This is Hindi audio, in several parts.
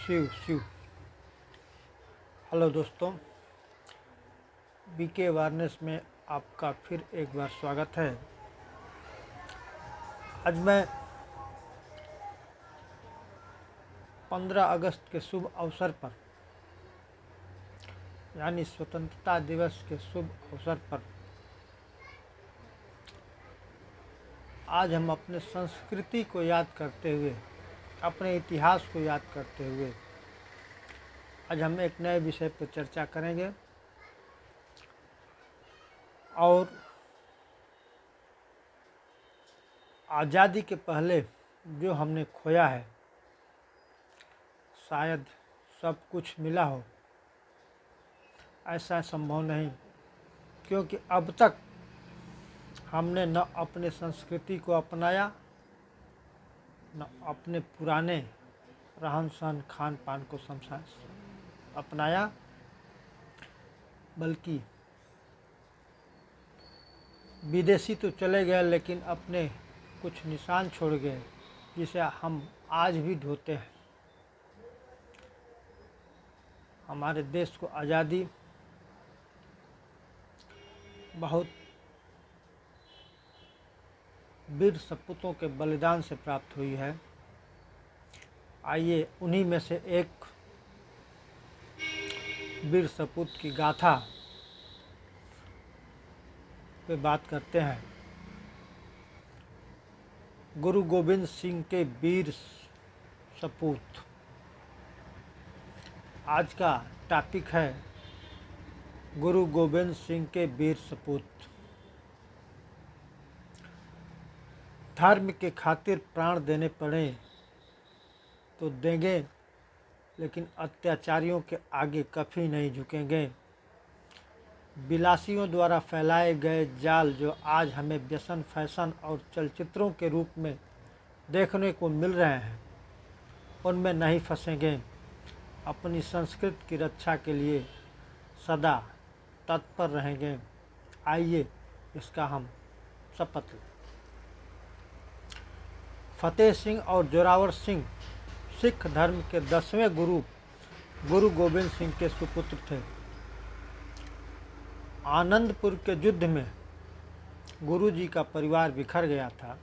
शिव शिव। हेलो दोस्तों, बीके अवेयरनेस में आपका फिर एक बार स्वागत है। आज मैं 15 अगस्त के शुभ अवसर पर यानी स्वतंत्रता दिवस के शुभ अवसर पर आज हम अपने संस्कृति को याद करते हुए, अपने इतिहास को याद करते हुए आज हम एक नए विषय पर चर्चा करेंगे और आज़ादी के पहले जो हमने खोया है, शायद सब कुछ मिला हो। ऐसा संभव नहीं, क्योंकि अब तक हमने न अपने संस्कृति को अपनाया, न अपने पुराने रहन सहन खान पान को अपनाया, बल्कि विदेशी तो चले गए लेकिन अपने कुछ निशान छोड़ गए, जिसे हम आज भी ढोते हैं। हमारे देश को आज़ादी बहुत वीर सपूतों के बलिदान से प्राप्त हुई है। आइए उन्हीं में से एक वीर सपूत की गाथा पे बात करते हैं। गुरु गोविंद सिंह के वीर सपूत। आज का टॉपिक है गुरु गोविंद सिंह के वीर सपूत। धर्म के खातिर प्राण देने पड़े तो देंगे, लेकिन अत्याचारियों के आगे कभी नहीं झुकेंगे। विलासियों द्वारा फैलाए गए जाल जो आज हमें व्यसन, फैशन और चलचित्रों के रूप में देखने को मिल रहे हैं, उनमें नहीं फंसेंगे। अपनी संस्कृति की रक्षा के लिए सदा तत्पर रहेंगे। आइए इसका हम शपथ लें। फतेह सिंह और जोरावर सिंह सिख धर्म के 10वें गुरु गुरु गोविंद सिंह के सुपुत्र थे। आनंदपुर के युद्ध में गुरु जी का परिवार बिखर गया था।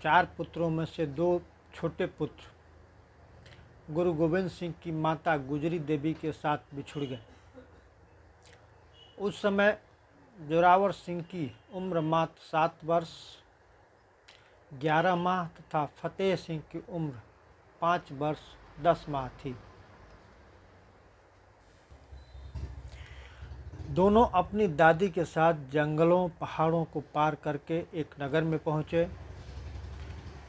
4 पुत्रों में से 2 छोटे पुत्र गुरु गोविंद सिंह की माता गुजरी देवी के साथ बिछुड़ गए। उस समय जोरावर सिंह की उम्र मात्र 7 वर्ष 11 माह तथा फतेह सिंह की उम्र 5 वर्ष 10 माह थी। दोनों अपनी दादी के साथ जंगलों पहाड़ों को पार करके एक नगर में पहुँचे।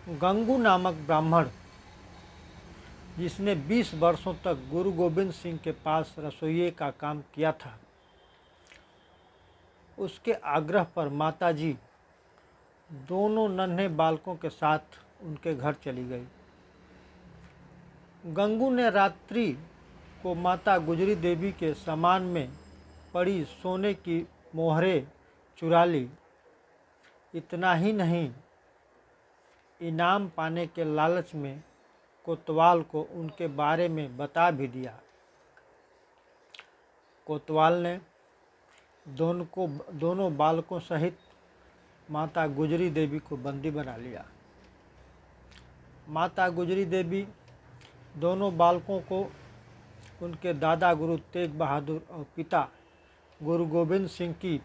गंगू नामक ब्राह्मण, जिसने 20 वर्षों तक गुरु गोविंद सिंह के पास रसोइये का काम किया था, उसके आग्रह पर माताजी दोनों नन्हे बालकों के साथ उनके घर चली गई। गंगू ने रात्रि को माता गुजरी देवी के सामान में पड़ी सोने की मोहरें चुरा ली। इतना ही नहीं, इनाम पाने के लालच में कोतवाल को उनके बारे में बता भी दिया। कोतवाल ने दोनों बालकों सहित माता गुजरी देवी को बंदी बना लिया। माता गुजरी देवी दोनों बालकों को उनके दादा गुरु तेग बहादुर और पिता गुरु गोविंद सिंह की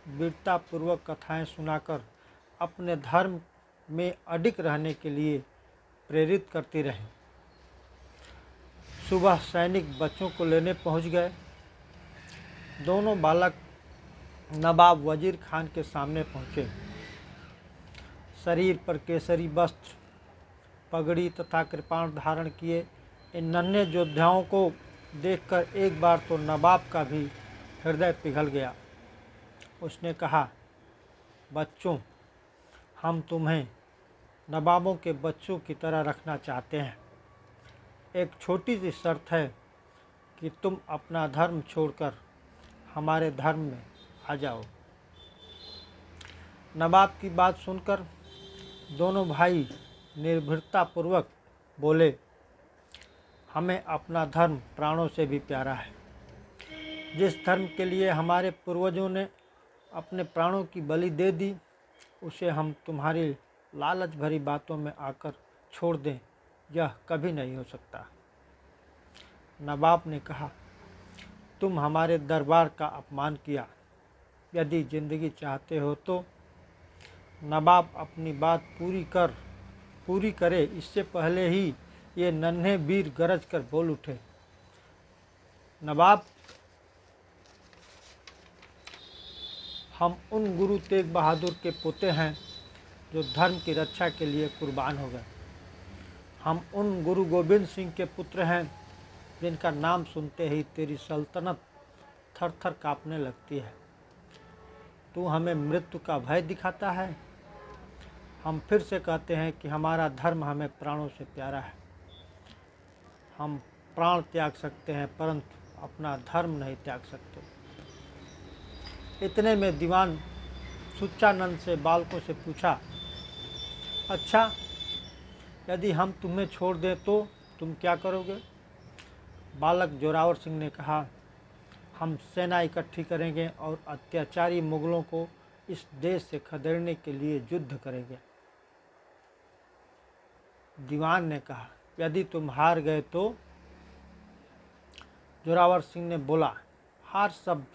वीरतापूर्वक कथाएं सुनाकर अपने धर्म में अडिग रहने के लिए प्रेरित करती रहीं। सुबह सैनिक बच्चों को लेने पहुंच गए। दोनों बालक नवाब वजीर खान के सामने पहुंचे। शरीर पर केसरी वस्त्र, पगड़ी तथा कृपाण धारण किए इन नन्हे योद्धाओं को देखकर एक बार तो नवाब का भी हृदय पिघल गया। उसने कहा, बच्चों, हम तुम्हें नवाबों के बच्चों की तरह रखना चाहते हैं। एक छोटी सी शर्त है कि तुम अपना धर्म छोड़कर हमारे धर्म में आ जाओ। नवाब की बात सुनकर दोनों भाई निर्भीकतापूर्वक बोले, हमें अपना धर्म प्राणों से भी प्यारा है। जिस धर्म के लिए हमारे पूर्वजों ने अपने प्राणों की बलि दे दी, उसे हम तुम्हारी लालच भरी बातों में आकर छोड़ दें, यह कभी नहीं हो सकता। नवाब ने कहा, तुम हमारे दरबार का अपमान किया। यदि जिंदगी चाहते हो तो नवाब अपनी बात पूरी करे इससे पहले ही ये नन्हे वीर गरज कर बोल उठे, नवाब, हम उन गुरु तेग बहादुर के पोते हैं जो धर्म की रक्षा के लिए कुर्बान हो गए। हम उन गुरु गोविंद सिंह के पुत्र हैं जिनका नाम सुनते ही तेरी सल्तनत थर थर काँपने लगती है। तू हमें मृत्यु का भय दिखाता है। हम फिर से कहते हैं कि हमारा धर्म हमें प्राणों से प्यारा है। हम प्राण त्याग सकते हैं परंतु अपना धर्म नहीं त्याग सकते। इतने में दीवान सुच्चानंद से बालकों से पूछा, अच्छा, यदि हम तुम्हें छोड़ दें तो तुम क्या करोगे? बालक जोरावर सिंह ने कहा, हम सेना इकट्ठी करेंगे और अत्याचारी मुगलों को इस देश से खदेड़ने के लिए युद्ध करेंगे। दीवान ने कहा, यदि तुम हार गए तो? जोरावर सिंह ने बोला, हार शब्द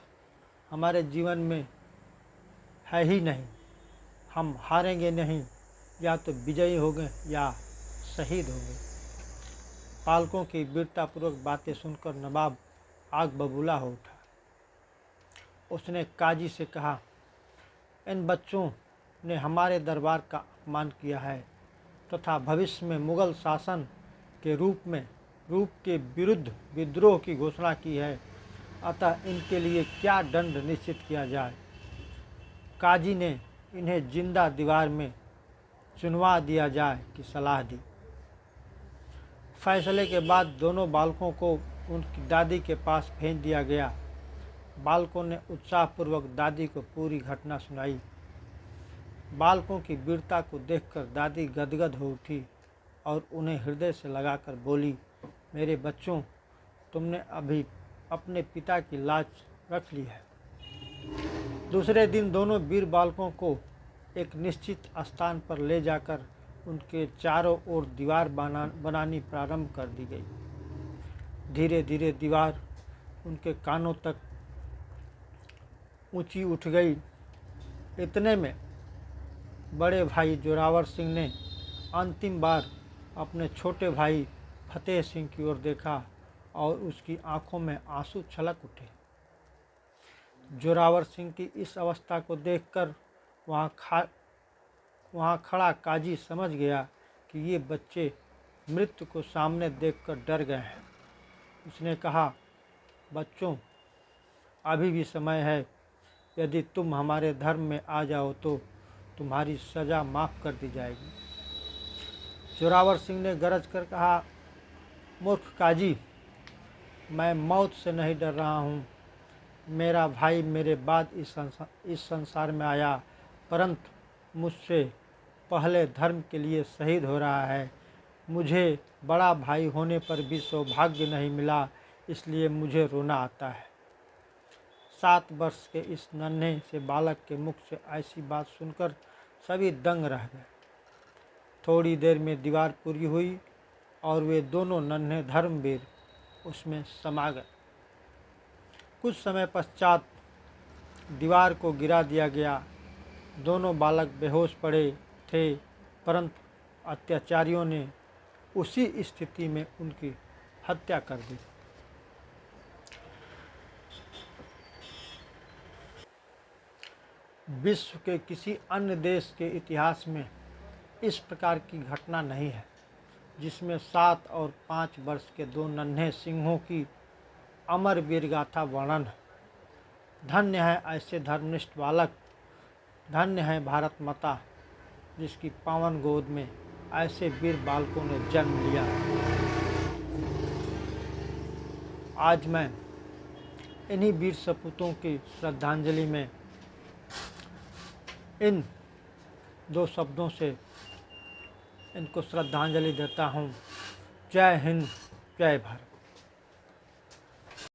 हमारे जीवन में है ही नहीं। हम हारेंगे नहीं, या तो विजयी होंगे या शहीद होंगे। पालकों की वीरतापूर्वक बातें सुनकर नवाब आग बबूला हो उठा। उसने काजी से कहा, इन बच्चों ने हमारे दरबार का अपमान किया है तथा भविष्य में मुगल शासन के रूप के विरुद्ध विद्रोह की घोषणा की है, अतः इनके लिए क्या दंड निश्चित किया जाए। काजी ने इन्हें जिंदा दीवार में चुनवा दिया जाए की सलाह दी। फैसले के बाद दोनों बालकों को उनकी दादी के पास भेज दिया गया। बालकों ने उत्साहपूर्वक दादी को पूरी घटना सुनाई। बालकों की वीरता को देखकर दादी गदगद हो उठी और उन्हें हृदय से लगाकर बोली, मेरे बच्चों, तुमने अभी अपने पिता की लाज रख ली है। दूसरे दिन दोनों वीर बालकों को एक निश्चित स्थान पर ले जाकर उनके चारों ओर दीवार बनानी प्रारंभ कर दी गई। धीरे धीरे दीवार उनके कानों तक ऊंची उठ गई। इतने में बड़े भाई जोरावर सिंह ने अंतिम बार अपने छोटे भाई फतेह सिंह की ओर देखा और उसकी आंखों में आंसू छलक उठे। जोरावर सिंह की इस अवस्था को देखकर वहाँ खड़ा काजी समझ गया कि ये बच्चे मृत्यु को सामने देखकर डर गए हैं। उसने कहा, बच्चों, अभी भी समय है। यदि तुम हमारे धर्म में आ जाओ तो तुम्हारी सज़ा माफ़ कर दी जाएगी। जोरावर सिंह ने गरज कर कहा, मूर्ख काजी, मैं मौत से नहीं डर रहा हूँ। मेरा भाई मेरे बाद इस संसार में आया, परंतु मुझसे पहले धर्म के लिए शहीद हो रहा है। मुझे बड़ा भाई होने पर भी सौभाग्य नहीं मिला, इसलिए मुझे रोना आता है। 7 वर्ष के इस नन्हे से बालक के मुख से ऐसी बात सुनकर सभी दंग रह गए। थोड़ी देर में दीवार पूरी हुई और वे दोनों नन्हे धर्मवीर उसमें समा गए। कुछ समय पश्चात दीवार को गिरा दिया गया। दोनों बालक बेहोश पड़े थे, परंतु अत्याचारियों ने उसी स्थिति में उनकी हत्या कर दी। विश्व के किसी अन्य देश के इतिहास में इस प्रकार की घटना नहीं है जिसमें 7 और 5 वर्ष के 2 नन्हे सिंहों की अमर वीरगाथा वर्णन है। धन्य है ऐसे धर्मनिष्ठ बालक, धन्य है भारत माता जिसकी पावन गोद में ऐसे वीर बालकों ने जन्म लिया। आज मैं इन्हीं वीर सपूतों की श्रद्धांजलि में इन 2 शब्दों से इनको श्रद्धांजलि देता हूँ। जय हिंद, जय भारत।